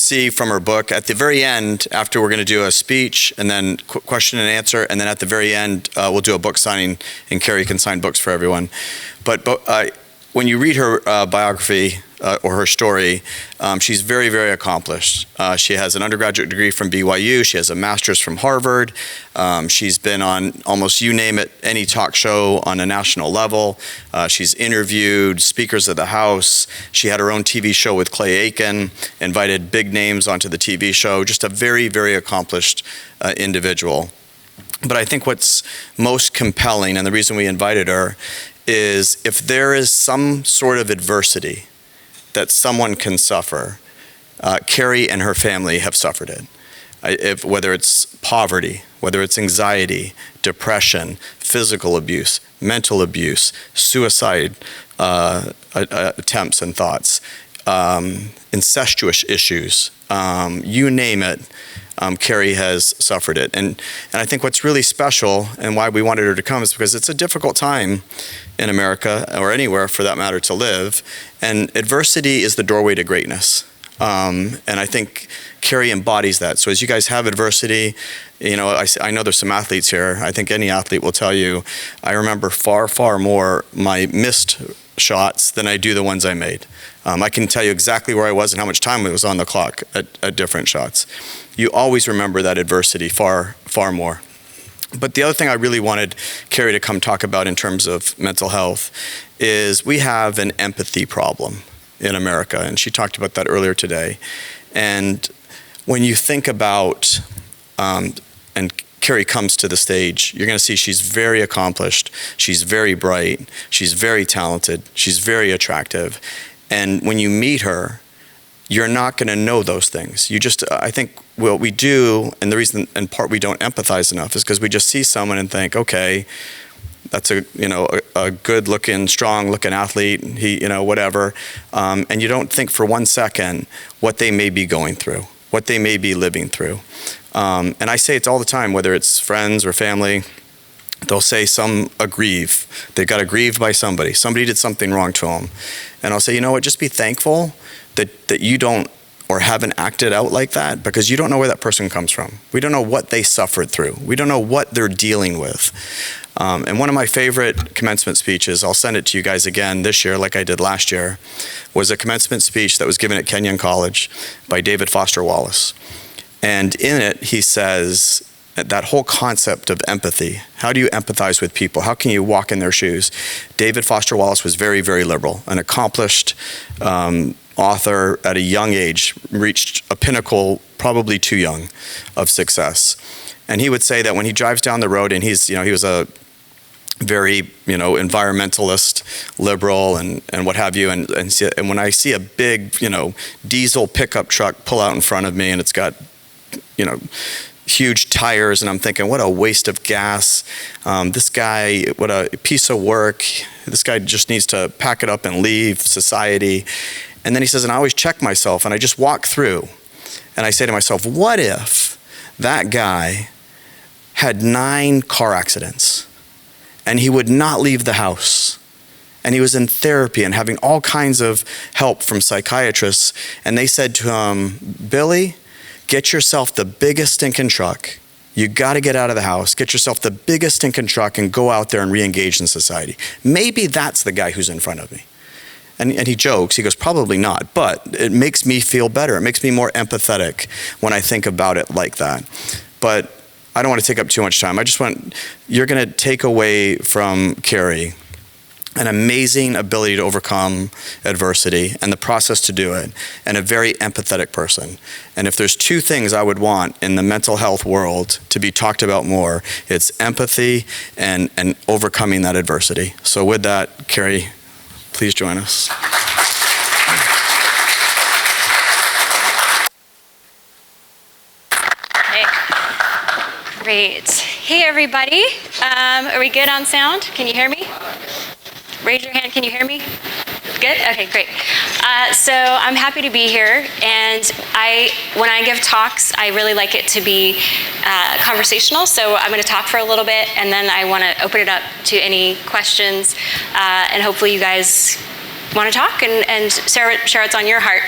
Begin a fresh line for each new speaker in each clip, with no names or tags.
see from her book, at the very end, after we're going to do a speech and then question and answer, and then at the very end, we'll do a book signing, and Carrie can sign books for everyone. But when you read her biography or her story, she's very, very accomplished. She has an undergraduate degree from BYU. She has a master's from Harvard. She's been on almost, you name it, any talk show on a national level. She's interviewed speakers of the House. She had her own TV show with Clay Aiken, invited big names onto the TV show. Just a very, very accomplished individual. But I think what's most compelling, and the reason we invited her, is if there is some sort of adversity that someone can suffer, Carrie and her family have suffered it. Whether it's poverty, whether it's anxiety, depression, physical abuse, mental abuse, suicide attempts and thoughts, incestuous issues, you name it, Carrie has suffered it. And I think what's really special and why we wanted her to come is because it's a difficult time in America, or anywhere for that matter, to live. And adversity is the doorway to greatness. And I think Carrie embodies that. So as you guys have adversity, you know, I know there's some athletes here. I think any athlete will tell you, I remember far, far more my missed shots than I do the ones I made. I can tell you exactly where I was and how much time it was on the clock at different shots. You always remember that adversity far, far more. But the other thing I really wanted Carrie to come talk about in terms of mental health is we have an empathy problem in America, and she talked about that earlier today. And when you think about, and Carrie comes to the stage, you're going to see she's very accomplished, she's very bright, she's very talented, she's very attractive. And when you meet her, you're not going to know those things. You just, I think what we do, and the reason in part we don't empathize enough is because we just see someone and think, okay, that's a good-looking, strong-looking athlete, he, whatever. And you don't think for 1 second what they may be going through, what they may be living through. And I say it all the time, whether it's friends or family, they'll say some aggrieve. They got aggrieved by somebody. Somebody did something wrong to them. And I'll say, you know what, just be thankful that you don't or haven't acted out like that, because you don't know where that person comes from. We don't know what they suffered through. We don't know what they're dealing with. And one of my favorite commencement speeches, I'll send it to you guys again this year like I did last year, was a commencement speech that was given at Kenyon College by David Foster Wallace. And in it, he says that whole concept of empathy. How do you empathize with people? How can you walk in their shoes? David Foster Wallace was very, very liberal, an accomplished author at a young age, reached a pinnacle probably too young of success. And he would say that when he drives down the road, and he was a very, environmentalist, liberal, and what have you. And when I see a big, diesel pickup truck pull out in front of me, and it's got, huge tires, and I'm thinking, what a waste of gas. This guy, what a piece of work. This guy just needs to pack it up and leave society. And then he says, and I always check myself, and I just walk through, and I say to myself, what if that guy had 9 car accidents, and he would not leave the house, and he was in therapy and having all kinds of help from psychiatrists, and they said to him, Billy, get yourself the biggest stinking truck. You got to get out of the house, get yourself the biggest stinking truck, and go out there and re-engage in society. Maybe that's the guy who's in front of me. And he jokes, he goes, probably not, but it makes me feel better. It makes me more empathetic when I think about it like that. But I don't want to take up too much time. You're going to take away from Carrie an amazing ability to overcome adversity and the process to do it, and a very empathetic person. And if there's 2 things I would want in the mental health world to be talked about more, it's empathy and overcoming that adversity. So with that, Carrie, please join us.
Great. Hey, everybody. Are we good on sound? Can you hear me? Raise your hand. Can you hear me? Good? Okay, great. So I'm happy to be here. And when I give talks, I really like it to be conversational. So I'm going to talk for a little bit, and then I want to open it up to any questions. And hopefully you guys want to talk and share what's on your heart.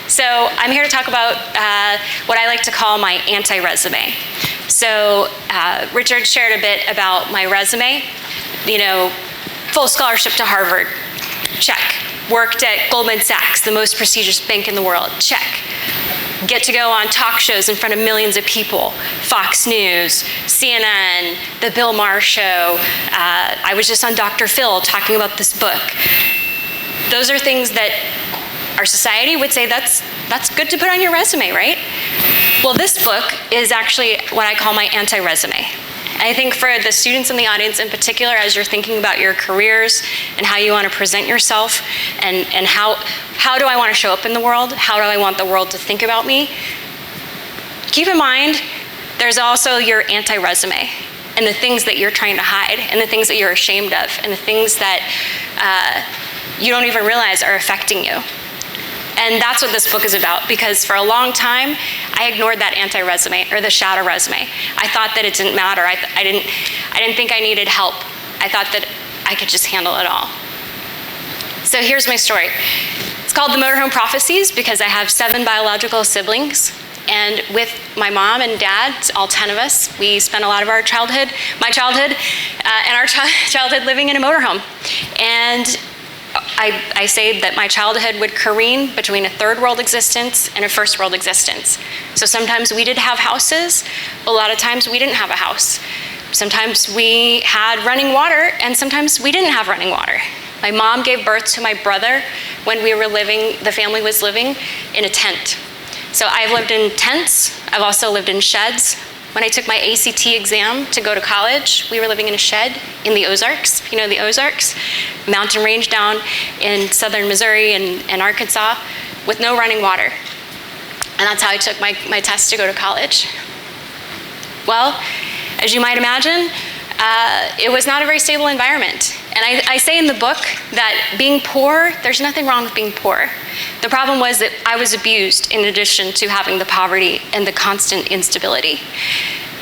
So I'm here to talk about what I like to call my anti-resume. So Richard shared a bit about my resume. Full scholarship to Harvard, check. Worked at Goldman Sachs, the most prestigious bank in the world, check. Get to go on talk shows in front of millions of people, Fox News, CNN, The Bill Maher Show. I was just on Dr. Phil talking about this book. Those are things that our society would say that's good to put on your resume, right? Well, this book is actually what I call my anti-resume. I think for the students in the audience in particular, as you're thinking about your careers and how you want to present yourself and how do I want to show up in the world? How do I want the world to think about me? Keep in mind, there's also your anti-resume and the things that you're trying to hide and the things that you're ashamed of and the things that you don't even realize are affecting you. And that's what this book is about, because for a long time, I ignored that anti-resume or the shadow resume. I thought that it didn't matter. I didn't think I needed help. I thought that I could just handle it all. So here's my story. It's called The Motorhome Prophecies because I have 7 biological siblings. And with my mom and dad, all 10 of us, we spent a lot of our childhood, my childhood, and our childhood living in a motorhome. And I say that my childhood would careen between a third world existence and a first world existence. So sometimes we did have houses, a lot of times we didn't have a house. Sometimes we had running water, and sometimes we didn't have running water. My mom gave birth to my brother when the family was living in a tent. So I've lived in tents, I've also lived in sheds. When I took my ACT exam to go to college, we were living in a shed in the Ozarks. You know the Ozarks? Mountain range down in southern Missouri and Arkansas with no running water. And that's how I took my test to go to college. Well, as you might imagine, it was not a very stable environment. And I say in the book that being poor, there's nothing wrong with being poor. The problem was that I was abused in addition to having the poverty and the constant instability.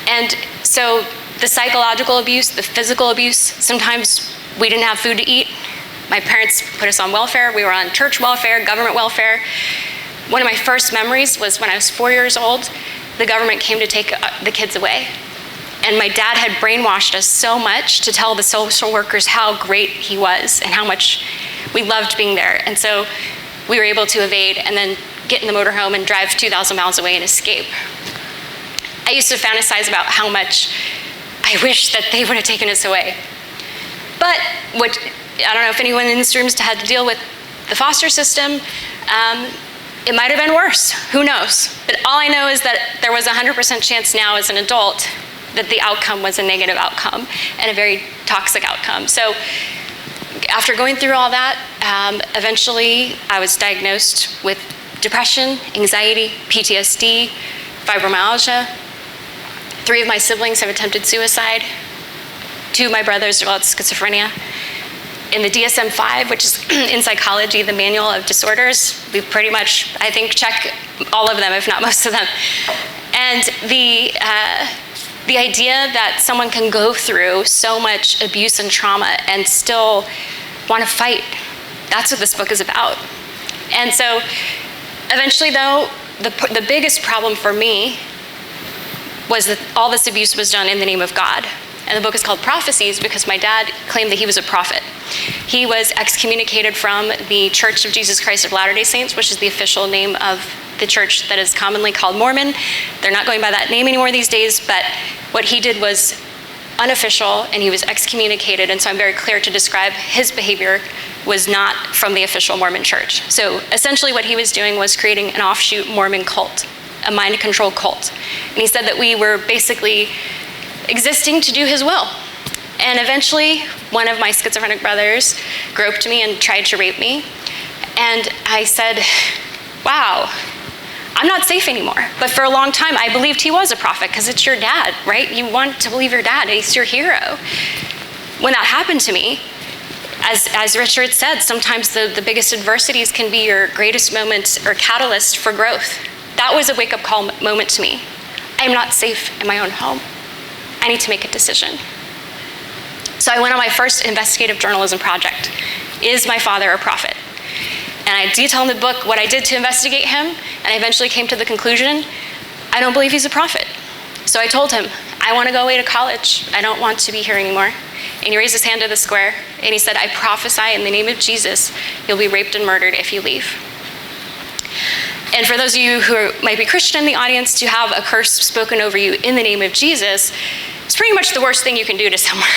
And so the psychological abuse, the physical abuse, sometimes we didn't have food to eat. My parents put us on welfare. We were on church welfare, government welfare. One of my first memories was when I was 4 years old, the government came to take the kids away. And my dad had brainwashed us so much to tell the social workers how great he was and how much we loved being there. And so we were able to evade and then get in the motorhome and drive 2,000 miles away and escape. I used to fantasize about how much I wish that they would have taken us away. But I don't know if anyone in this room has had to deal with the foster system. It might have been worse. Who knows? But all I know is that there was a 100% chance now as an adult that the outcome was a negative outcome and a very toxic outcome. So after going through all that, eventually I was diagnosed with depression, anxiety, PTSD, fibromyalgia. 3 of my siblings have attempted suicide. 2 of my brothers developed schizophrenia. In the DSM-5, which is in psychology, the manual of disorders, we pretty much, I think, check all of them, if not most of them. And the idea that someone can go through so much abuse and trauma and still want to fight, that's what this book is about. And so eventually, though, the biggest problem for me was that all this abuse was done in the name of God. And the book is called Prophecies because my dad claimed that he was a prophet. He was excommunicated from the Church of Jesus Christ of Latter-day Saints, which is the official name of the church that is commonly called Mormon. They're not going by that name anymore these days, but what he did was unofficial and he was excommunicated, and so I'm very clear to describe his behavior was not from the official Mormon church. So essentially what he was doing was creating an offshoot Mormon cult, a mind control cult. And he said that we were basically existing to do his will. And eventually, one of my schizophrenic brothers groped me and tried to rape me. And I said, wow, I'm not safe anymore. But for a long time, I believed he was a prophet because it's your dad, right? You want to believe your dad, he's your hero. When that happened to me, as Richard said, sometimes the biggest adversities can be your greatest moment or catalyst for growth. That was a wake-up call moment to me. I'm not safe in my own home. I need to make a decision. So I went on my first investigative journalism project. Is my father a prophet? And I detail in the book what I did to investigate him, and I eventually came to the conclusion, I don't believe he's a prophet. So I told him, I want to go away to college. I don't want to be here anymore. And he raised his hand to the square, and he said, I prophesy in the name of Jesus, you'll be raped and murdered if you leave. And for those of you who might be Christian in the audience, to have a curse spoken over you in the name of Jesus, it's pretty much the worst thing you can do to someone.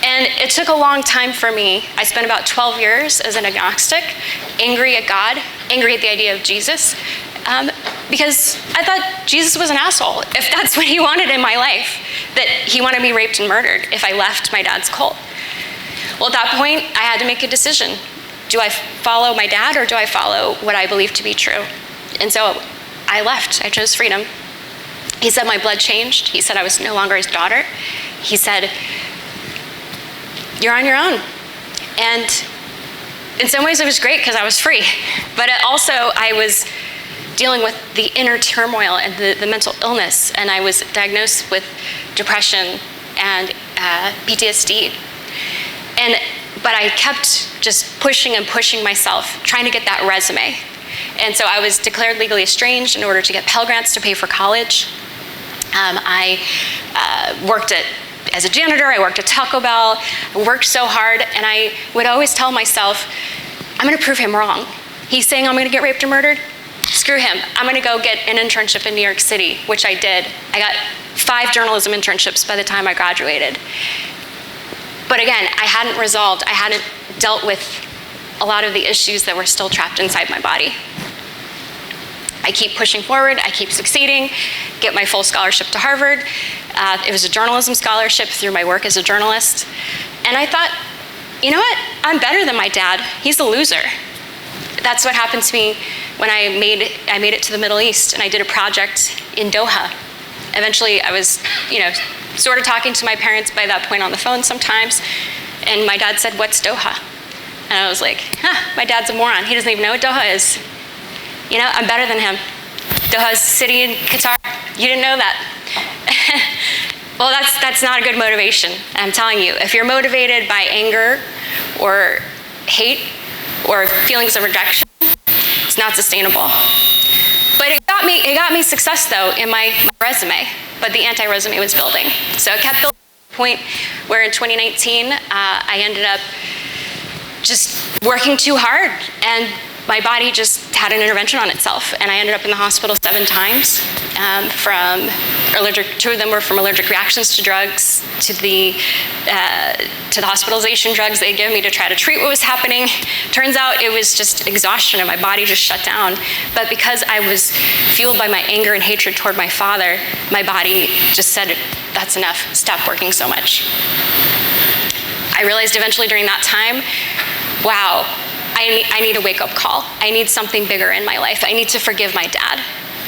And it took a long time for me. I spent about 12 years as an agnostic, angry at God, angry at the idea of Jesus, because I thought Jesus was an asshole, if that's what he wanted in my life, that he wanted me raped and murdered if I left my dad's cult. Well, at that point, I had to make a decision. Do I follow my dad, or do I follow what I believe to be true? And so I left. I chose freedom. He said my blood changed. He said I was no longer his daughter. He said, you're on your own. And in some ways it was great because I was free. But also I was dealing with the inner turmoil and the mental illness. And I was diagnosed with depression and PTSD. But I kept just pushing and pushing myself, trying to get that resume. And so I was declared legally estranged in order to get Pell Grants to pay for college. I worked as a janitor, I worked at Taco Bell, I worked so hard, and I would always tell myself, I'm gonna prove him wrong. He's saying I'm gonna get raped or murdered? Screw him. I'm gonna go get an internship in New York City, which I did. I got 5 journalism internships by the time I graduated. But again, I hadn't dealt with a lot of the issues that were still trapped inside my body. I keep pushing forward, I keep succeeding, get my full scholarship to Harvard. It was a journalism scholarship through my work as a journalist. And I thought, you know what? I'm better than my dad. He's a loser. That's what happened to me when I made it to the Middle East, and I did a project in Doha. Eventually, I was, sort of talking to my parents by that point on the phone sometimes, and my dad said, "What's Doha?" And I was like, my dad's a moron. He doesn't even know what Doha is. I'm better than him. Doha's a city in Qatar. You didn't know that. Well, that's not a good motivation. I'm telling you, if you're motivated by anger or hate or feelings of rejection, it's not sustainable. But it got me success though in my resume, but the anti-resume was building. So it kept building to the point where in 2019, I ended up just working too hard, and my body just had an intervention on itself, and I ended up in the hospital 7 times. 2 of them were from allergic reactions to drugs, to the hospitalization drugs they gave me to try to treat what was happening. Turns out it was just exhaustion, and my body just shut down. But because I was fueled by my anger and hatred toward my father, my body just said, "That's enough. Stop working so much." I realized eventually during that time, wow, I need a wake-up call. I need something bigger in my life. I need to forgive my dad.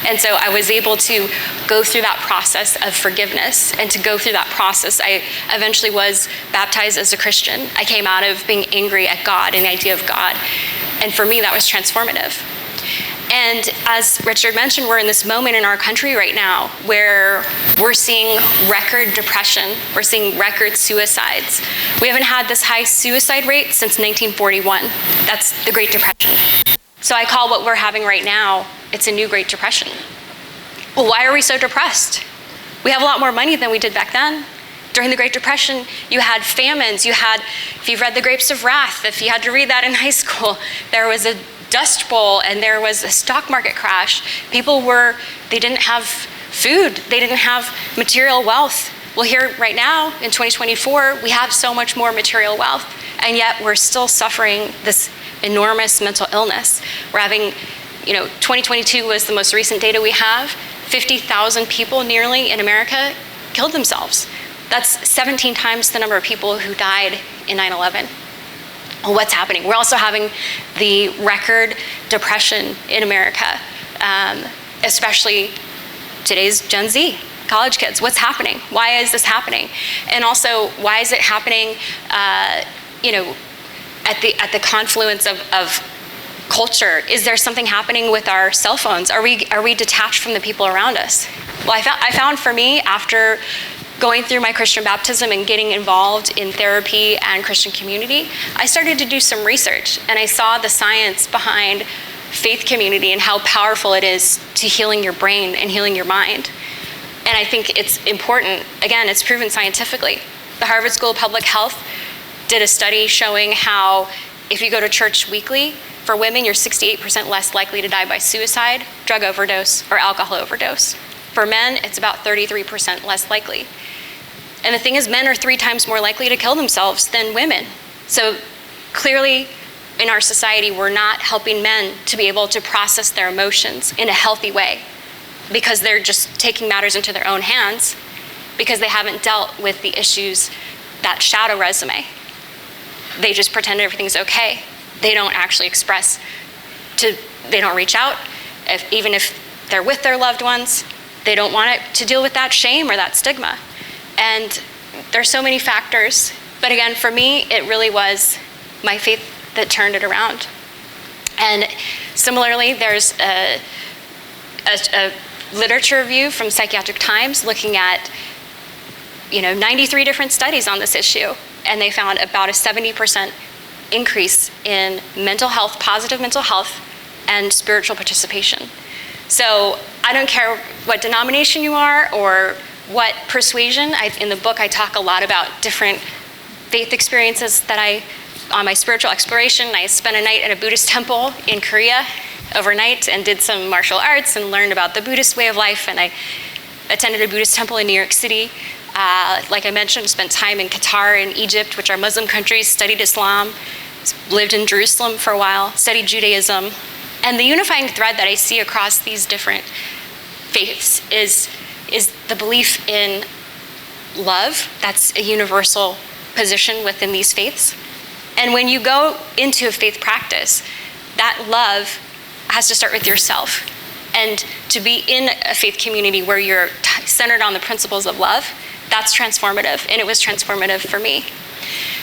And so I was able to go through that process of forgiveness. And to go through that process, I eventually was baptized as a Christian. I came out of being angry at God and the idea of God. And for me, that was transformative. And as Richard mentioned, we're in this moment in our country right now where we're seeing record depression. We're seeing record suicides. We haven't had this high suicide rate since 1941. That's the Great Depression. So I call what we're having right now, it's a new Great Depression. Well, why are we so depressed? We have a lot more money than we did back then. During the Great Depression, you had famines. If you've read The Grapes of Wrath, if you had to read that in high school, there was a Dust Bowl and there was a stock market crash. They didn't have food. They didn't have material wealth. Well, here right now in 2024, we have so much more material wealth, and yet we're still suffering this enormous mental illness. We're having, 2022 was the most recent data we have. 50,000 people nearly in America killed themselves. That's 17 times the number of people who died in 9/11. Well, what's happening? We're also having the record depression in America, especially today's Gen Z, college kids. What's happening? Why is this happening? And also, why is it happening, at the confluence of culture? Is there something happening with our cell phones? Are we detached from the people around us? Well, I found for me, after going through my Christian baptism and getting involved in therapy and Christian community, I started to do some research, and I saw the science behind faith community and how powerful it is to healing your brain and healing your mind. And I think it's important. Again, it's proven scientifically. The Harvard School of Public Health did a study showing how if you go to church weekly, for women, you're 68% less likely to die by suicide, drug overdose, or alcohol overdose. For men, it's about 33% less likely. And the thing is, men are 3 times more likely to kill themselves than women. So clearly, in our society, we're not helping men to be able to process their emotions in a healthy way because they're just taking matters into their own hands because they haven't dealt with the issues that shadow resume. They just pretend everything's okay. They don't actually express, they don't reach out. Even if they're with their loved ones, they don't want to deal with that shame or that stigma. And there's so many factors. But again, for me, it really was my faith that turned it around. And similarly, there's a literature review from Psychiatric Times looking at 93 different studies on this issue, and they found about a 70% increase in mental health, positive mental health, and spiritual participation. So I don't care what denomination you are or what persuasion. In the book, I talk a lot about different faith experiences that on my spiritual exploration. I spent a night at a Buddhist temple in Korea overnight and did some martial arts and learned about the Buddhist way of life. And I attended a Buddhist temple in New York City. Like I mentioned, spent time in Qatar and Egypt, which are Muslim countries, studied Islam, lived in Jerusalem for a while, studied Judaism. And the unifying thread that I see across these different faiths is the belief in love. That's a universal position within these faiths. And when you go into a faith practice, that love has to start with yourself. And to be in a faith community where you're centered on the principles of love, that's transformative. And it was transformative for me.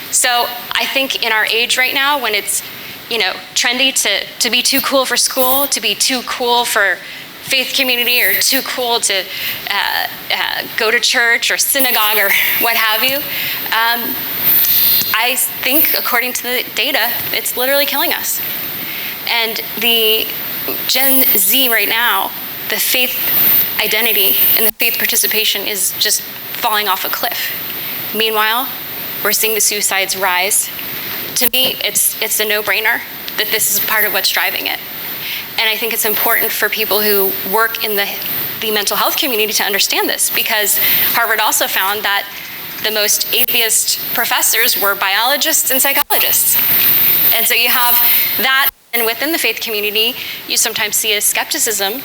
So I think in our age right now, when it's trendy to be too cool for school, to be too cool for faith community, or too cool to go to church or synagogue or what have you, I think, according to the data, it's literally killing us. And the Gen Z right now, the faith identity and the faith participation is just falling off a cliff. Meanwhile, we're seeing the suicides rise. To me, it's a no-brainer that this is part of what's driving it. And I think it's important for people who work in the mental health community to understand this, because Harvard also found that the most atheist professors were biologists and psychologists. And so you have that, and within the faith community, you sometimes see a skepticism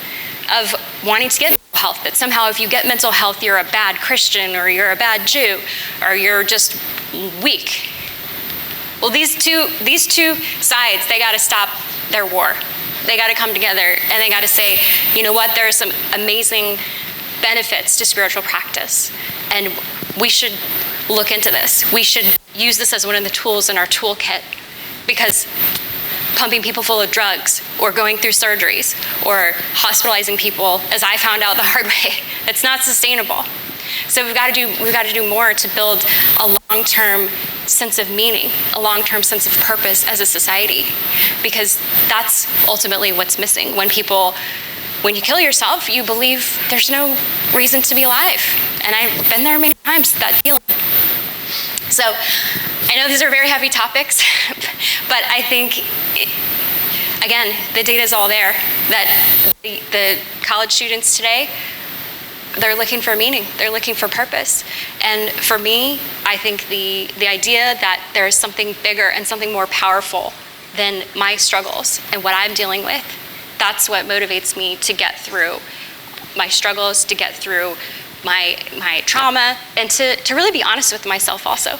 of wanting to get mental health, that somehow if you get mental health, you're a bad Christian, or you're a bad Jew, or you're just weak. Well, these two sides, they got to stop their war. They got to come together, and they got to say, you know what, there are some amazing benefits to spiritual practice, and we should look into this. We should use this as one of the tools in our toolkit, because pumping people full of drugs, or going through surgeries, or hospitalizing people, as I found out the hard way, it's not sustainable. So we've got to do more to build a long-term sense of meaning, a long-term sense of purpose as a society, because that's ultimately what's missing. When you kill yourself, you believe there's no reason to be alive. And I've been there many times, that feeling. So I know these are very heavy topics, but I think, again, the data is all there, that the college students today, they're looking for meaning, they're looking for purpose. And for me, I think the idea that there is something bigger and something more powerful than my struggles and what I'm dealing with, that's what motivates me to get through my struggles, to get through my trauma, and to really be honest with myself also.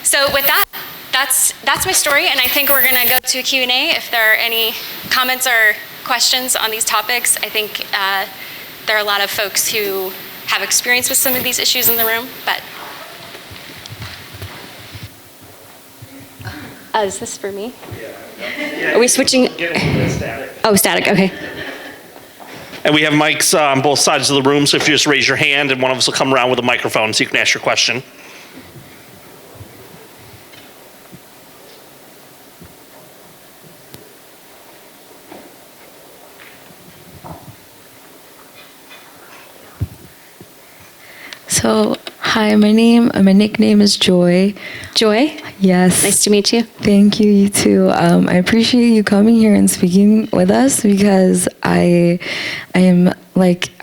So with that, that's my story, and I think we're gonna go to Q&A if there are any comments or questions on these topics. I think there are a lot of folks who have experience with some of these issues in the room, but. Is this for me? Yeah. Are we switching?
Get a little bit static.
Oh, static, okay.
And we have mics on both sides of the room, so if you just raise your hand, and one of us will come around with a microphone so you can ask your question.
So, hi, my nickname is Joy.
Joy,
Yes.
nice to meet you.
Thank you, you too. I appreciate you coming here and speaking with us because I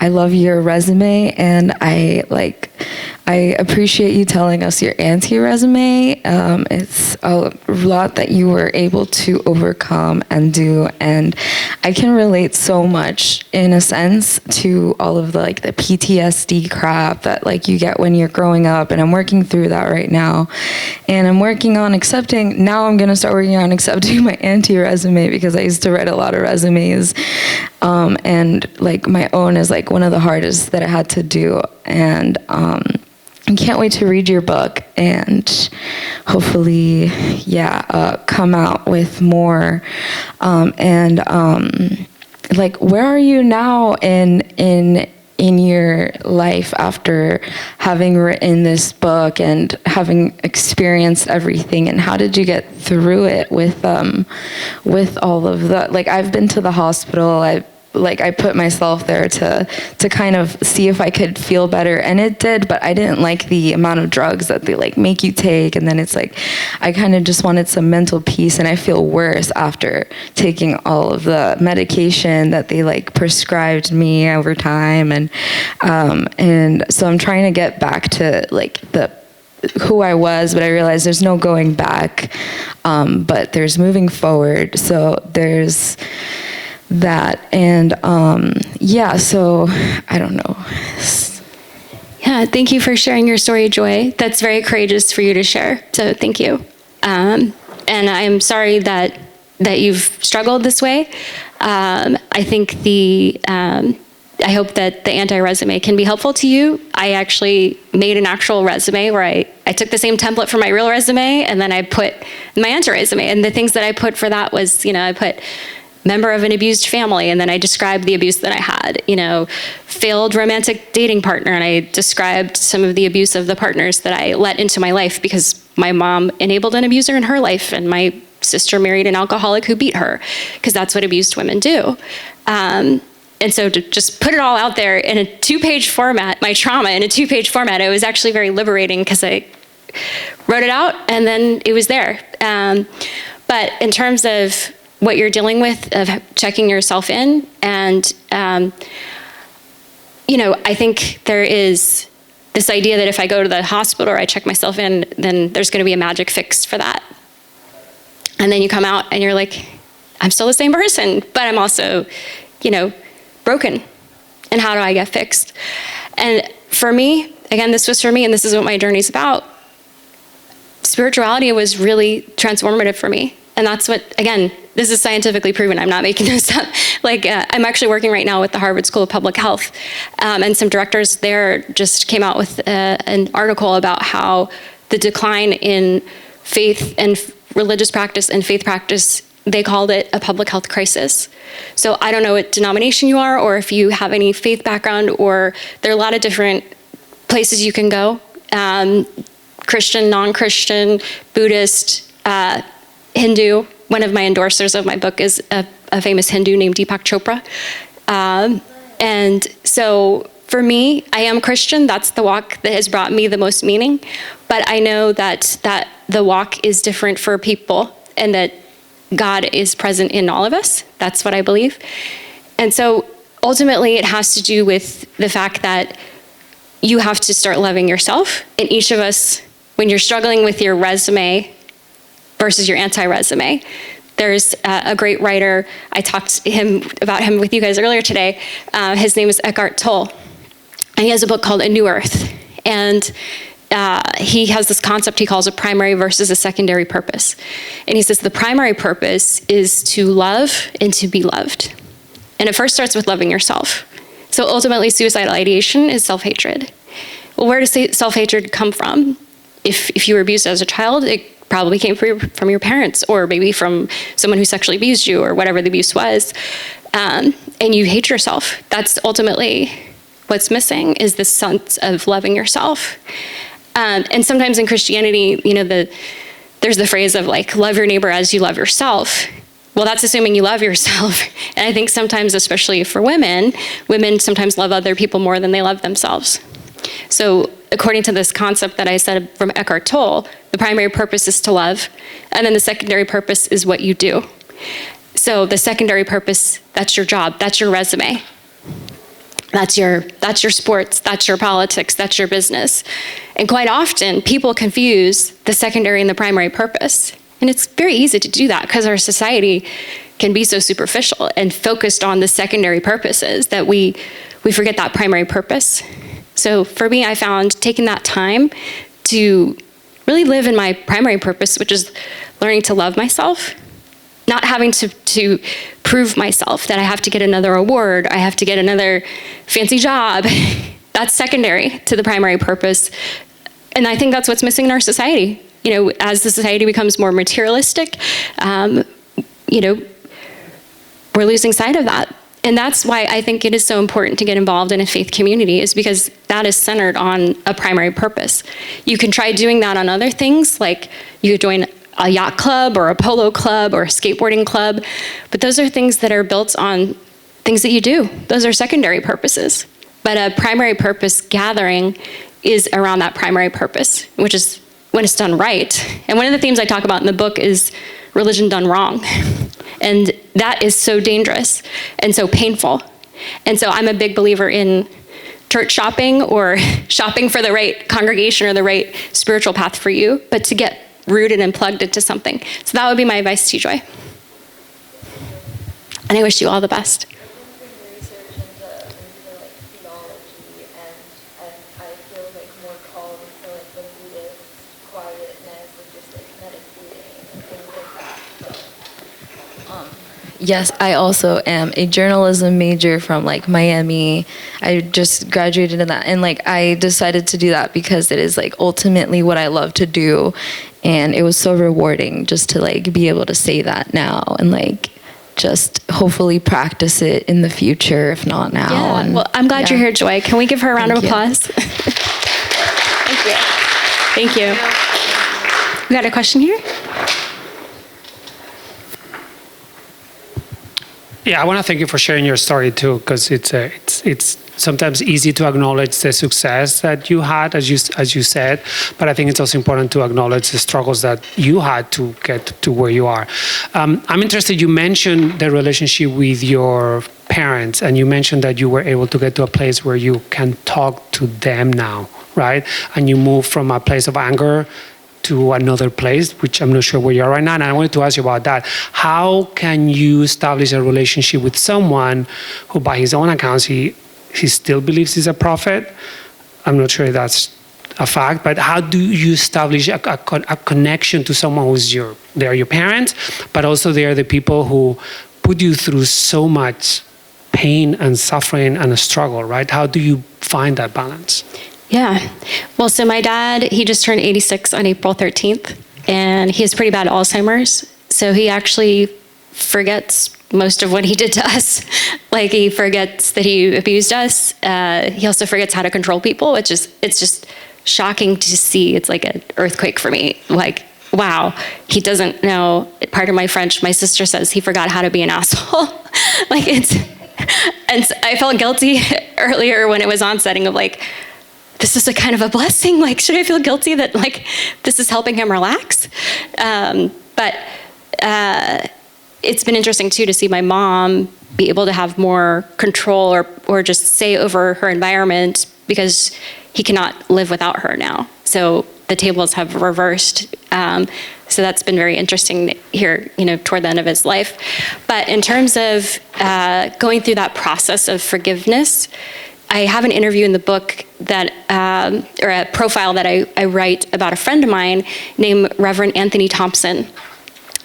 love your resume, and I appreciate you telling us your anti-resume. It's a lot that you were able to overcome and do, and I can relate so much in a sense to all of the PTSD crap that you get when you're growing up, and I'm working through that right now. And I'm working on I'm going to start working on accepting my anti-resume because I used to write a lot of resumes. And my own is one of the hardest that I had to do. And I can't wait to read your book and hopefully, come out with more. Where are you now in your life after having written this book and having experienced everything, and how did you get through it with all of the I've been to the hospital. I put myself there to kind of see if I could feel better, and it did, but I didn't like the amount of drugs that they make you take, and then it's I kind of just wanted some mental peace, and I feel worse after taking all of the medication that they prescribed me over time, and so I'm trying to get back to who I was, but I realized there's no going back, but there's moving forward. So there's that, and so I don't know.
Yeah, thank you for sharing your story, Joy. That's very courageous for you to share, so thank you. And I'm sorry that you've struggled this way. I think I hope that the anti-resume can be helpful to you. I actually made an actual resume where I took the same template from my real resume, and then I put my anti-resume, and the things that I put for that was, I put member of an abused family, and then I described the abuse that I had, failed romantic dating partner, and I described some of the abuse of the partners that I let into my life because my mom enabled an abuser in her life, and my sister married an alcoholic who beat her, because that's what abused women do. And so to just put it all out there in a 2-page format, my trauma in a 2-page format, it was actually very liberating because I wrote it out and then it was there. But in terms of what you're dealing with, of checking yourself in, and I think there is this idea that if I go to the hospital or I check myself in, then there's going to be a magic fix for that. And then you come out and you're like, I'm still the same person, but I'm also, broken. And how do I get fixed? And for me, again, this was for me, and this is what my journey's about. Spirituality was really transformative for me. And that's what, again, this is scientifically proven. I'm not making this up. I'm actually working right now with the Harvard School of Public Health. And some directors there just came out with an article about how the decline in faith and religious practice and faith practice, they called it a public health crisis. So I don't know what denomination you are, or if you have any faith background, or there are a lot of different places you can go. Christian, non-Christian, Buddhist, Hindu. One of my endorsers of my book is a famous Hindu named Deepak Chopra. And so for me, I am Christian. That's the walk that has brought me the most meaning. But I know that the walk is different for people, and that God is present in all of us. That's what I believe. And so ultimately it has to do with the fact that you have to start loving yourself. And each of us, when you're struggling with your resume versus your anti-resume, there's a great writer, I talked about him with you guys earlier today. His name is Eckhart Tolle. And he has a book called A New Earth. And he has this concept he calls a primary versus a secondary purpose. And he says the primary purpose is to love and to be loved. And it first starts with loving yourself. So ultimately, suicidal ideation is self-hatred. Well, where does self-hatred come from? If you were abused as a child, it probably came from your parents, or maybe from someone who sexually abused you, or whatever the abuse was. and you hate yourself. That's ultimately what's missing, is this sense of loving yourself. And sometimes in Christianity, there's the phrase of like, love your neighbor as you love yourself. Well, that's assuming you love yourself. And I think sometimes, especially for women sometimes love other people more than they love themselves. So according to this concept that I said from Eckhart Tolle, the primary purpose is to love, and then the secondary purpose is what you do. So the secondary purpose, that's your job, that's your resume. That's your sports, that's your politics, that's your business. And quite often, people confuse the secondary and the primary purpose. And it's very easy to do that because our society can be so superficial and focused on the secondary purposes that we forget that primary purpose. So for me, I found taking that time to really live in my primary purpose, which is learning to love myself, not having to prove myself that I have to get another award, I have to get another fancy job. That's secondary to the primary purpose. And I think that's what's missing in our society. As the society becomes more materialistic, we're losing sight of that. And that's why I think it is so important to get involved in a faith community, is because that is centered on a primary purpose. You can try doing that on other things, like you could join a yacht club or a polo club or a skateboarding club, but those are things that are built on things that you do. Those are secondary purposes. But a primary purpose gathering is around that primary purpose, which is when it's done right. And one of the themes I talk about in the book is religion done wrong. And that is so dangerous and so painful. And so I'm a big believer in church shopping, or shopping for the right congregation or the right spiritual path for you, but to get rooted and plugged into something. So that would be my advice to you, Joy. And I wish you all the best.
Yes, I also am a journalism major from Miami. I just graduated in that, and I decided to do that because it is ultimately what I love to do, and it was so rewarding just to be able to say that now and just hopefully practice it in the future, if not now.
Yeah.
And,
well, I'm glad you're here, Joy. Can we give her a round of applause? Thank you. We got a question here?
Yeah, I want to thank you for sharing your story too, because it's sometimes easy to acknowledge the success that you had, as you said, but I think it's also important to acknowledge the struggles that you had to get to where you are. I'm interested. You mentioned the relationship with your parents, and you mentioned that you were able to get to a place where you can talk to them now, right? And you moved from a place of anger to another place, which I'm not sure where you are right now. And I wanted to ask you about that. How can you establish a relationship with someone who, by his own accounts, he still believes he's a prophet? I'm not sure if that's a fact, but how do you establish a connection to someone they are your parents, but also they are the people who put you through so much pain and suffering and a struggle, right? How do you find that balance?
Yeah. Well, so my dad, he just turned 86 on April 13th, and he has pretty bad Alzheimer's. So he actually forgets most of what he did to us. He forgets that he abused us. He also forgets how to control people, it's just shocking to see. It's like an earthquake for me. Wow, he doesn't know, pardon my French, my sister says he forgot how to be an asshole. And I felt guilty earlier when it was on setting of this is a kind of a blessing. Should I feel guilty that this is helping him relax? But it's been interesting too to see my mom be able to have more control or just say over her environment, because he cannot live without her now. So the tables have reversed. So that's been very interesting here, toward the end of his life. But in terms of going through that process of forgiveness, I have an interview in the book that, or a profile that I write about a friend of mine named Reverend Anthony Thompson.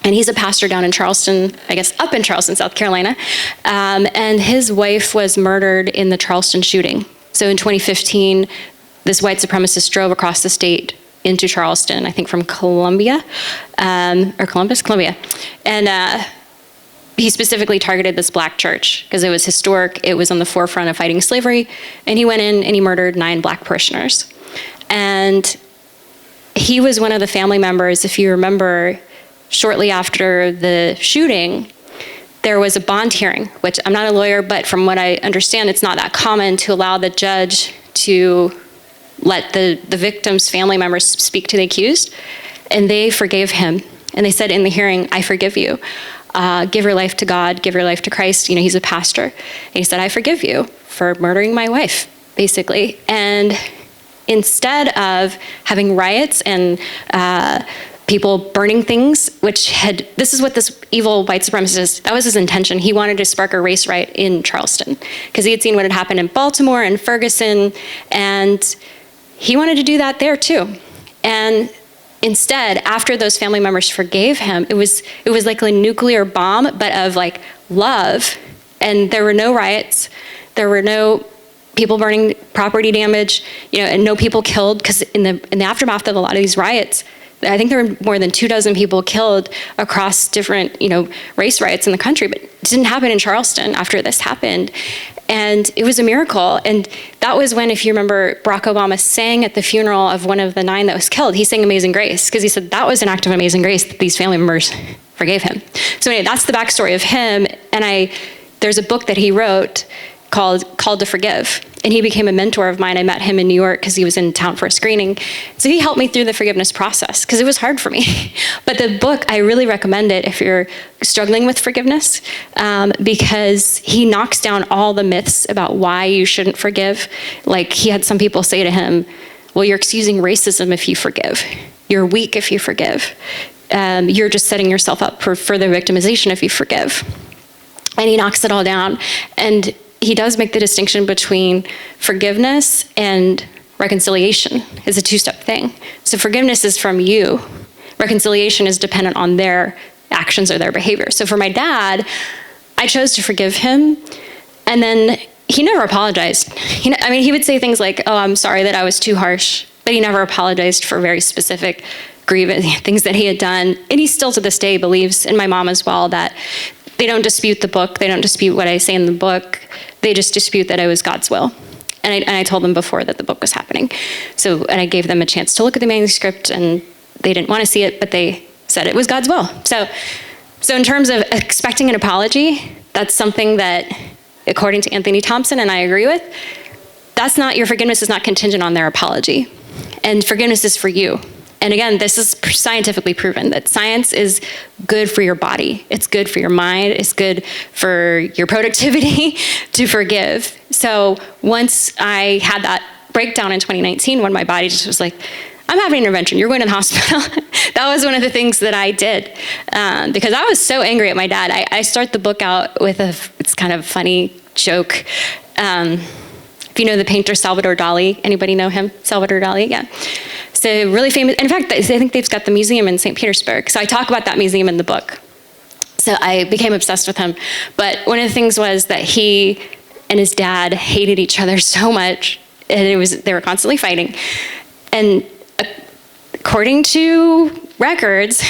And he's a pastor down in Charleston, I guess up in Charleston, South Carolina. And his wife was murdered in the Charleston shooting. So in 2015, this white supremacist drove across the state into Charleston, I think from Columbia. And he specifically targeted this black church because it was historic. It was on the forefront of fighting slavery. And he went in and he murdered 9 black parishioners. And he was one of the family members, if you remember, shortly after the shooting, there was a bond hearing, which I'm not a lawyer, but from what I understand, it's not that common to allow the judge to let the victim's family members speak to the accused. And they forgave him. And they said in the hearing, I forgive you. Give your life to God, give your life to Christ. You know, he's a pastor. And he said, I forgive you for murdering my wife, basically. And instead of having riots and people burning things, this is what this evil white supremacist, that was his intention. He wanted to spark a race riot in Charleston because he had seen what had happened in Baltimore and Ferguson, and he wanted to do that there too. And instead, after those family members forgave him, it was like a nuclear bomb, but of like love. And there were no riots. There were no people burning, property damage, and no people killed. Because in the aftermath of a lot of these riots, I think there were more than 24 people killed across different, race riots in the country. But it didn't happen in Charleston after this happened. And it was a miracle. And that was when, if you remember, Barack Obama sang at the funeral of one of the 9 that was killed. He sang Amazing Grace because he said that was an act of amazing grace that these family members forgave him. So anyway, that's the backstory of him. And there's a book that he wrote called to Forgive. And he became a mentor of mine. I met him in New York because he was in town for a screening. So he helped me through the forgiveness process because it was hard for me. But the book, I really recommend it if you're struggling with forgiveness because he knocks down all the myths about why you shouldn't forgive. Like he had some people say to him, well, you're excusing racism if you forgive. You're weak if you forgive. You're just setting yourself up for further victimization if you forgive. And he knocks it all down. And he does make the distinction between forgiveness and reconciliation. It's a 2-step thing. So forgiveness is from you. Reconciliation is dependent on their actions or their behavior. So for my dad, I chose to forgive him. And then he never apologized. He would say things like, oh, I'm sorry that I was too harsh. But he never apologized for very specific grievous things that he had done. And he still to this day believes, and my mom as well, that they don't dispute the book. They don't dispute what I say in the book. They just dispute that it was God's will. And I told them before that the book was happening. And I gave them a chance to look at the manuscript, and they didn't want to see it, but they said it was God's will. So in terms of expecting an apology, that's something that, according to Anthony Thompson, and I agree with, your forgiveness is not contingent on their apology. And forgiveness is for you. And again, this is scientifically proven that science is good for your body. It's good for your mind. It's good for your productivity to forgive. So once I had that breakdown in 2019, when my body just was like, I'm having an intervention, you're going to the hospital. That was one of the things that I did because I was so angry at my dad. I start the book out with it's kind of funny joke. If you know the painter Salvador Dali, anybody know him? Salvador Dali, yeah. So really famous. In fact, I think they've got the museum in St. Petersburg. So I talk about that museum in the book. So I became obsessed with him. But one of the things was that he and his dad hated each other so much, and they were constantly fighting. And according to records,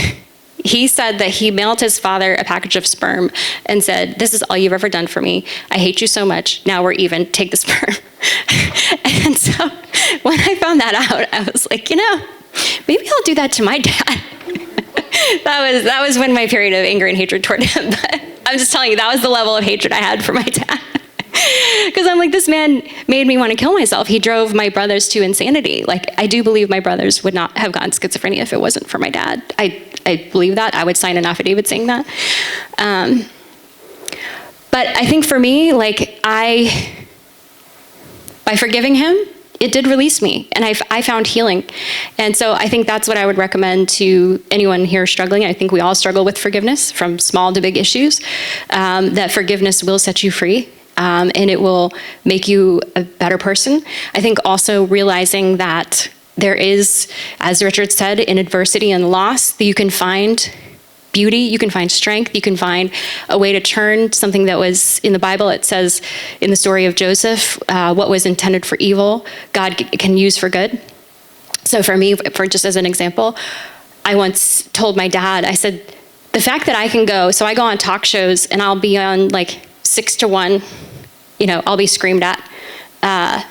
he said that he mailed his father a package of sperm and said, this is all you've ever done for me. I hate you so much. Now we're even. Take the sperm. And so when I found that out, I was like, maybe I'll do that to my dad. That was when my period of anger and hatred toward him. But I'm just telling you, that was the level of hatred I had for my dad. Because I'm like, this man made me want to kill myself. He drove my brothers to insanity. Like, I do believe my brothers would not have gotten schizophrenia if it wasn't for my dad. I believe that. I would sign an affidavit saying that. But I think for me, by forgiving him, it did release me, and I found healing. And so I think that's what I would recommend to anyone here struggling. I think we all struggle with forgiveness, from small to big issues, that forgiveness will set you free. And it will make you a better person. I think also realizing that there is, as Richard said, in adversity and loss, that you can find beauty, you can find strength, you can find a way to turn something that was in the Bible. It says in the story of Joseph, what was intended for evil, God can use for good. So for me, just as an example, I once told my dad, I said, the fact that I can go, so I go on talk shows and I'll be on like 6 to 1, you know, I'll be screamed at.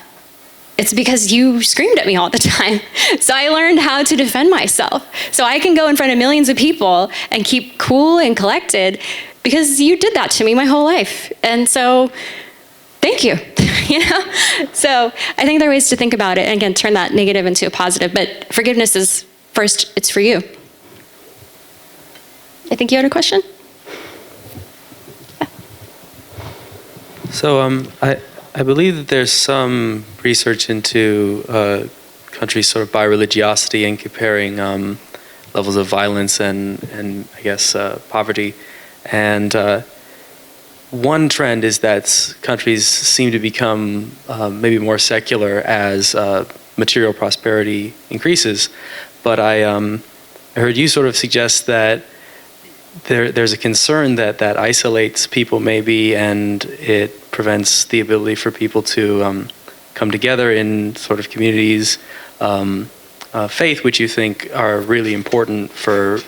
It's because you screamed at me all the time. So I learned how to defend myself. So I can go in front of millions of people and keep cool and collected because you did that to me my whole life. And so, thank you. You know? So I think there are ways to think about it and again, turn that negative into a positive. But forgiveness is first, it's for you. I think you had a question?
So I believe that there's some research into countries sort of by religiosity and comparing levels of violence and I guess poverty. And one trend is that countries seem to become maybe more secular as material prosperity increases. But I heard you sort of suggest that there's a concern that isolates people maybe, and it prevents the ability for people to come together in sort of communities, faith, which you think are really important for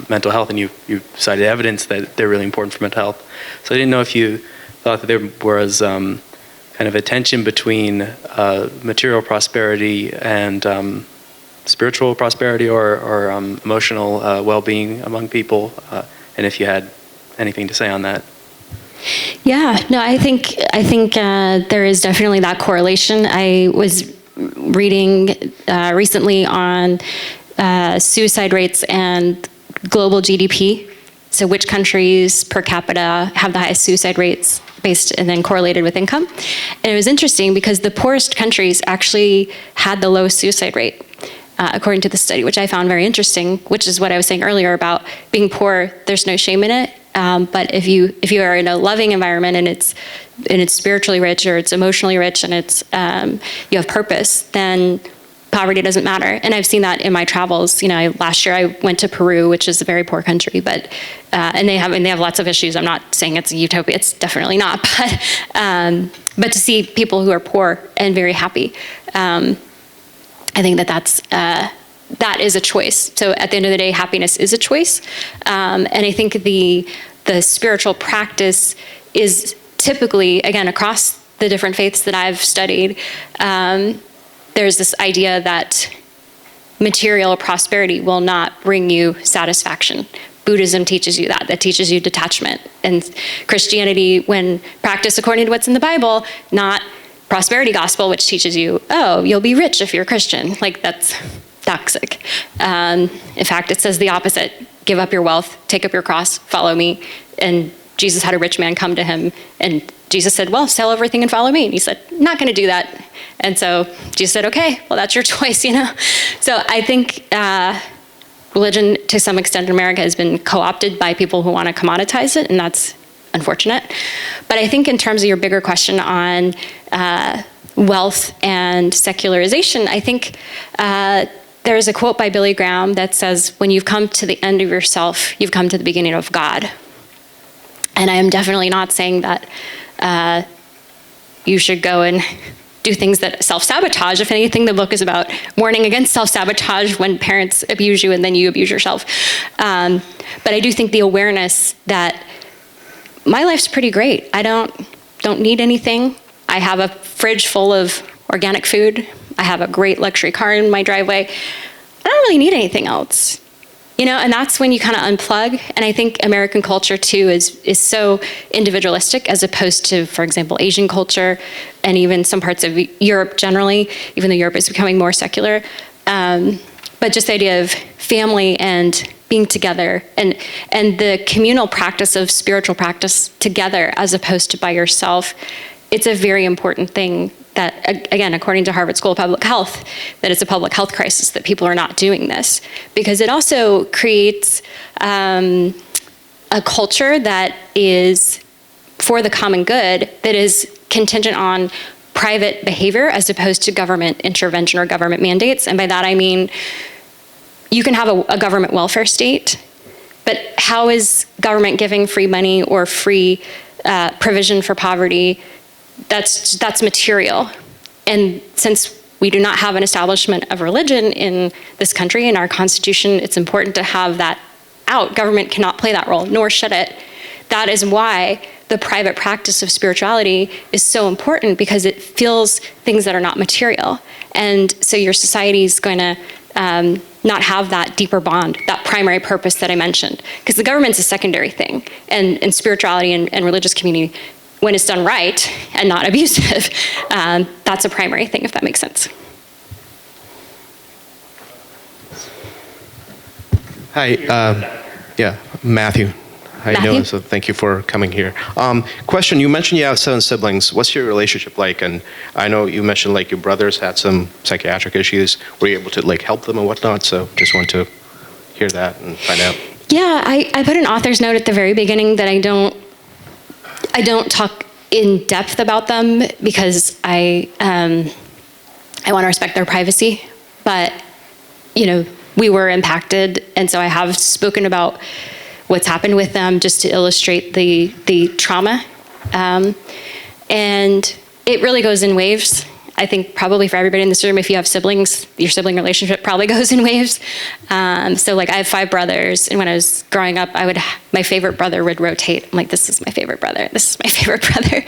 mental health, and you cited evidence that they're really important for mental health. So I didn't know if you thought that there was kind of a tension between material prosperity and spiritual prosperity or emotional well-being among people, and if you had anything to say on that.
Yeah, no, I think there is definitely that correlation. I was reading recently on suicide rates and global GDP. So which countries per capita have the highest suicide rates based and then correlated with income. And it was interesting because the poorest countries actually had the lowest suicide rate. According to the study, which I found very interesting, which is what I was saying earlier about being poor, there's no shame in it. But if you are in a loving environment and it's spiritually rich or it's emotionally rich and it's you have purpose, then poverty doesn't matter. And I've seen that in my travels. You know, last year I went to Peru, which is a very poor country, but and they have lots of issues. I'm not saying it's a utopia. It's definitely not. But to see people who are poor and very happy. I think that is a choice. So at the end of the day, happiness is a choice. And I think the spiritual practice is typically, again, across the different faiths that I've studied, there's this idea that material prosperity will not bring you satisfaction. Buddhism teaches you that teaches you detachment. And Christianity, when practiced according to what's in the Bible, not prosperity gospel, which teaches you, oh, you'll be rich if you're Christian. Like, that's toxic. In fact, it says the opposite. Give up your wealth, take up your cross, follow me. And Jesus had a rich man come to him, and Jesus said, well, sell everything and follow me. And he said, not gonna do that. And so Jesus said, okay, well, that's your choice, you know? So I think religion, to some extent in America, has been co-opted by people who wanna commoditize it, and that's unfortunate. But I think in terms of your bigger question on wealth and secularization, I think there's a quote by Billy Graham that says, when you've come to the end of yourself, you've come to the beginning of God. And I am definitely not saying that you should go and do things that self-sabotage. If anything, the book is about warning against self-sabotage when parents abuse you and then you abuse yourself. But I do think the awareness that my life's pretty great. I don't need anything. I have a fridge full of organic food. I have a great luxury car in my driveway. I don't really need anything else. You know, and that's when you kind of unplug. And I think American culture too is so individualistic as opposed to, for example, Asian culture and even some parts of Europe generally, even though Europe is becoming more secular. But just the idea of family and being together and the communal practice of spiritual practice together as opposed to by yourself, it's a very important thing that, again, according to Harvard School of Public Health, that it's a public health crisis that people are not doing this. Because it also creates a culture that is for the common good, that is contingent on private behavior as opposed to government intervention or government mandates. And by that I mean, you can have a government welfare state, but how is government giving free money or free provision for poverty? That's material. And since we do not have an establishment of religion in this country, in our Constitution, it's important to have that out. Government cannot play that role, nor should it. That is why the private practice of spirituality is so important, because it fills things that are not material. And so your society is going to not have that deeper bond, that primary purpose that I mentioned. Because the government's a secondary thing. And spirituality and religious community, when it's done right and not abusive, that's a primary thing, if that makes sense.
Hi, Matthew. How you doing? So thank you for coming here. Question, you mentioned you have 7 siblings. What's your relationship like? And I know you mentioned like your brothers had some psychiatric issues. Were you able to like help them and whatnot? So just want to hear that and find out.
Yeah, I put an author's note at the very beginning that I don't talk in depth about them, because I want to respect their privacy. But, you know, we were impacted, and so I have spoken about what's happened with them just to illustrate the trauma. And it really goes in waves. I think probably for everybody in this room, if you have siblings, your sibling relationship probably goes in waves. So like I have 5 brothers, and when I was growing up, my favorite brother would rotate. I'm like, this is my favorite brother. This is my favorite brother.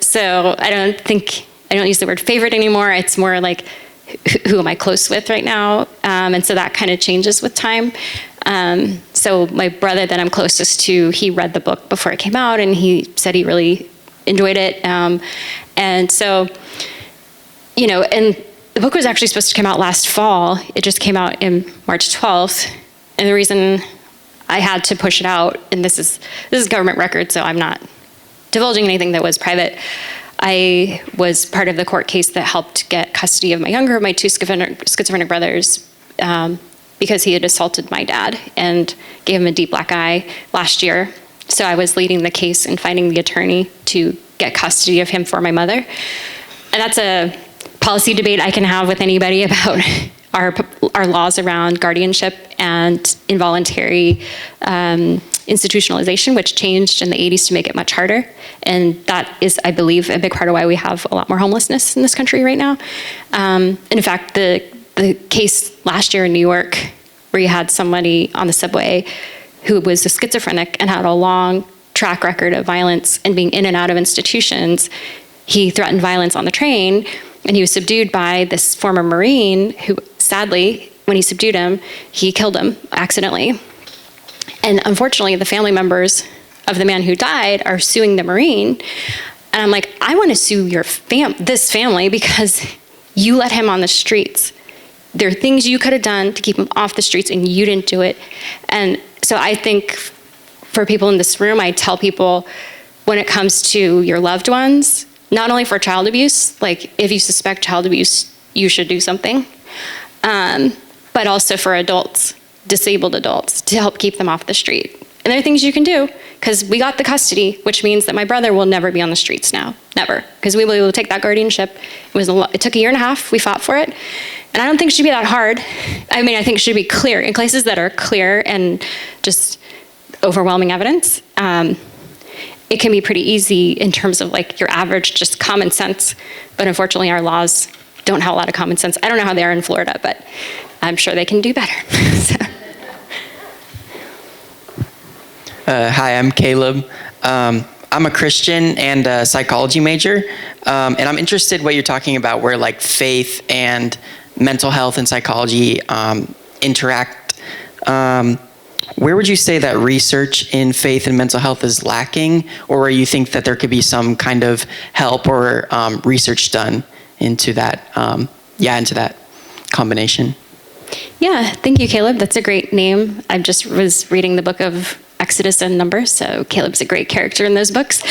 So I don't use the word favorite anymore. It's more like, who am I close with right now? And so that kind of changes with time. So my brother that I'm closest to, he read the book before it came out, and he said he really enjoyed it. And so, you know, and the book was actually supposed to come out last fall. It just came out in March 12th. And the reason I had to push it out, and this is government record, so I'm not divulging anything that was private. I was part of the court case that helped get custody of my 2 schizophrenic brothers, because he had assaulted my dad and gave him a deep black eye last year. So I was leading the case and finding the attorney to get custody of him for my mother. And that's a policy debate I can have with anybody about our laws around guardianship and involuntary institutionalization, which changed in the 80s to make it much harder. And that is, I believe, a big part of why we have a lot more homelessness in this country right now. In fact, the case last year in New York, where you had somebody on the subway who was a schizophrenic and had a long track record of violence and being in and out of institutions, he threatened violence on the train, and he was subdued by this former Marine who, sadly, when he subdued him, he killed him accidentally. And unfortunately, the family members of the man who died are suing the Marine. And I'm like, I want to sue this family because you let him on the streets. There are things you could have done to keep him off the streets, and you didn't do it. And so I think for people in this room, I tell people, when it comes to your loved ones, not only for child abuse, like if you suspect child abuse, you should do something, but also for adults, disabled adults, to help keep them off the street. And there are things you can do, because we got the custody, which means that my brother will never be on the streets now, never, because we will be able to take that guardianship. It took 1.5 years, we fought for it. And I don't think it should be that hard. I mean, I think it should be clear. In places that are clear and just overwhelming evidence, it can be pretty easy in terms of like your average just common sense. But unfortunately, our laws don't have a lot of common sense. I don't know how they are in Florida, but I'm sure they can do better. So.
Hi, I'm Caleb. I'm a Christian and a psychology major, and I'm interested in what you're talking about, where like faith and mental health and psychology interact. Where would you say that research in faith and mental health is lacking, or where you think that there could be some kind of help or research done into that, into that combination?
Yeah, thank you, Caleb. That's a great name. I just was reading the book of Exodus and Numbers, so Caleb's a great character in those books.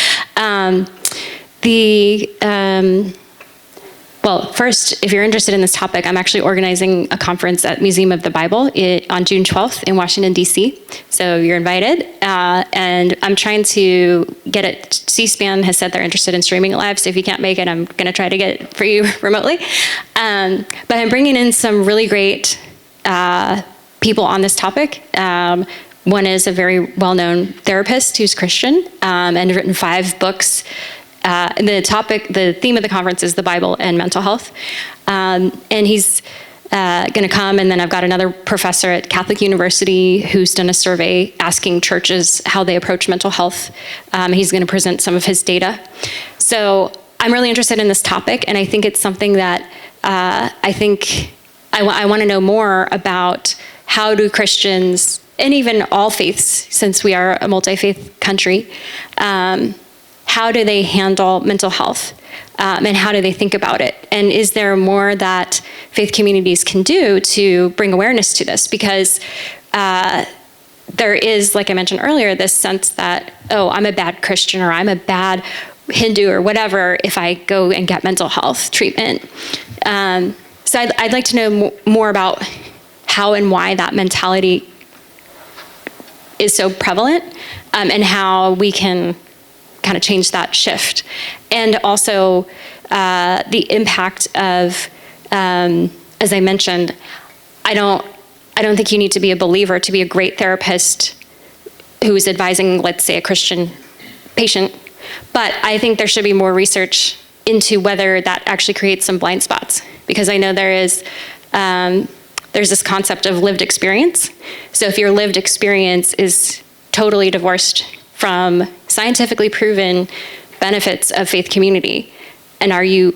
Well, first, if you're interested in this topic, I'm actually organizing a conference at Museum of the Bible on June 12th in Washington, D.C. So you're invited. And I'm trying to get it. C-SPAN has said they're interested in streaming it live, so if you can't make it, I'm going to try to get it for you remotely. But I'm bringing in some really great people on this topic. One is a very well-known therapist who's Christian and written 5 books. The theme of the conference is the Bible and mental health. And he's going to come, and then I've got another professor at Catholic University who's done a survey asking churches how they approach mental health. He's going to present some of his data. So I'm really interested in this topic, and I think it's something that I think I want to know more about. How do Christians, and even all faiths, since we are a multi-faith country, how do they handle mental health? And how do they think about it? And is there more that faith communities can do to bring awareness to this? Because there is, like I mentioned earlier, this sense that, oh, I'm a bad Christian, or I'm a bad Hindu, or whatever, if I go and get mental health treatment. So I'd like to know more about how and why that mentality is so prevalent, and how we can kind of change that shift. And also the impact of, as I mentioned, I don't think you need to be a believer to be a great therapist who is advising, let's say, a Christian patient. But I think there should be more research into whether that actually creates some blind spots, because I know there's this concept of lived experience. So if your lived experience is totally divorced from scientifically proven benefits of faith community, and are you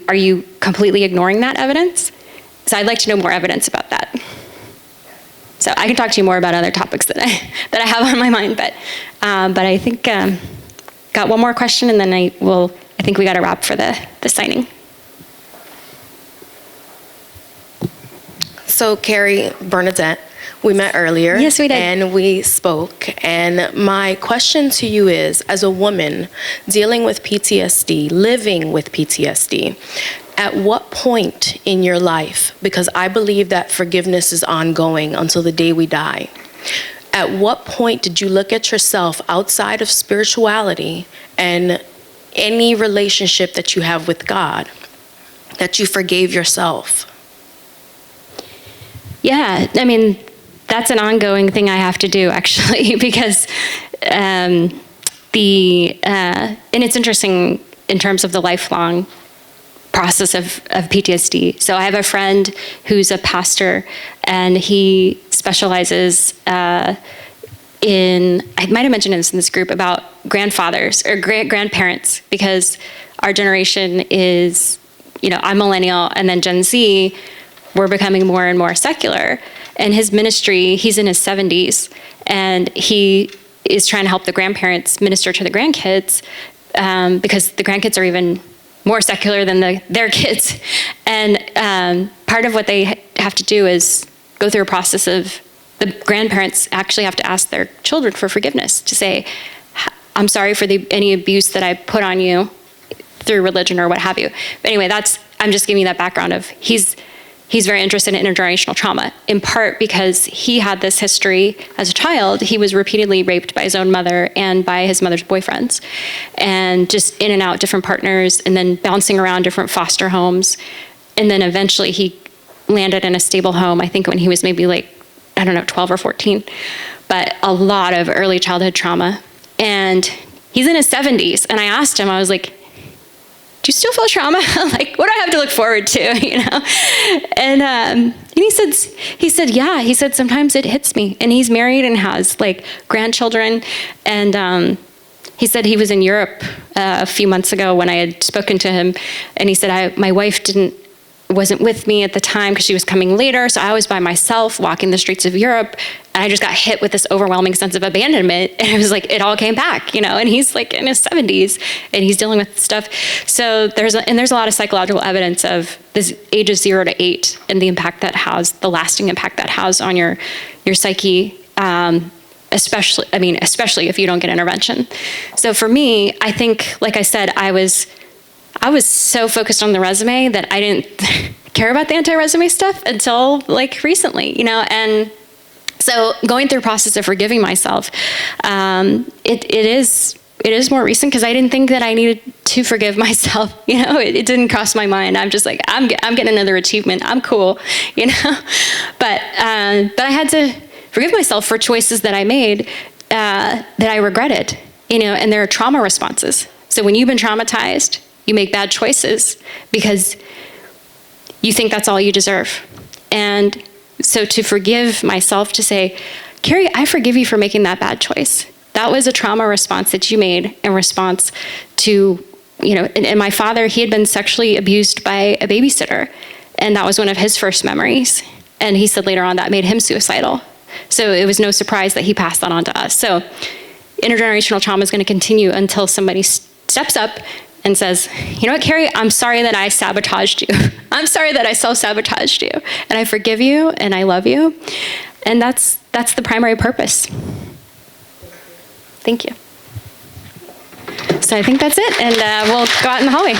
completely ignoring that evidence? So I'd like to know more evidence about that. So I can talk to you more about other topics that I have on my mind, but I think got one more question, and then I think we got to wrap for the signing.
So Carrie, Bernadette, we met earlier.
Yes, we did.
And we spoke. And my question to you is, as a woman dealing with PTSD, living with PTSD, at what point in your life, because I believe that forgiveness is ongoing until the day we die, at what point did you look at yourself outside of spirituality and any relationship that you have with God, that you forgave yourself?
Yeah, I mean, that's an ongoing thing I have to do, actually, because and it's interesting in terms of the lifelong process of PTSD. So I have a friend who's a pastor, and he specializes I might have mentioned this in this group, about grandfathers or grandparents, because our generation is, I'm millennial, and then Gen Z, we're becoming more and more secular. And his ministry, he's in his 70s, and he is trying to help the grandparents minister to the grandkids, because the grandkids are even more secular than their kids. And part of what they have to do is go through a process of, the grandparents actually have to ask their children for forgiveness, to say, I'm sorry for any abuse that I put on you through religion or what have you. But anyway, I'm just giving you that background of, he's very interested in intergenerational trauma, in part because he had this history as a child. He was repeatedly raped by his own mother and by his mother's boyfriends, and just in and out different partners, and then bouncing around different foster homes. And then eventually he landed in a stable home, I think when he was maybe 12 or 14, but a lot of early childhood trauma. And he's in his 70s, and I asked him, I was like, do you still feel trauma? What do I have to look forward to, And he said, yeah. He said, sometimes it hits me. And he's married and has grandchildren. And he said he was in Europe a few months ago when I had spoken to him. And he said, my wife wasn't with me at the time because she was coming later. So I was by myself walking the streets of Europe, and I just got hit with this overwhelming sense of abandonment. And it was it all came back, and he's in his 70s, and he's dealing with stuff. So there's a lot of psychological evidence of this ages 0 to 8 and the impact that has, the lasting impact that has on your psyche, especially if you don't get intervention. So for me, I think, like I said, I was so focused on the resume that I didn't care about the anti-resume stuff until recently, and so going through a process of forgiving myself, it is more recent, because I didn't think that I needed to forgive myself. It didn't cross my mind. I'm just I'm getting another achievement. I'm cool, but I had to forgive myself for choices that I made that I regretted, and there are trauma responses. So when you've been traumatized, you make bad choices because you think that's all you deserve. And so to forgive myself, to say, Carrie, I forgive you for making that bad choice. That was a trauma response that you made in response to, and my father, he had been sexually abused by a babysitter. And that was one of his first memories. And he said later on that made him suicidal. So it was no surprise that he passed that on to us. So intergenerational trauma is going to continue until somebody steps up and says, you know what, Carrie, I'm sorry that I sabotaged you. I'm sorry that I self-sabotaged you. And I forgive you and I love you. And that's the primary purpose. Thank you. So I think that's it. And we'll go out in the hallway.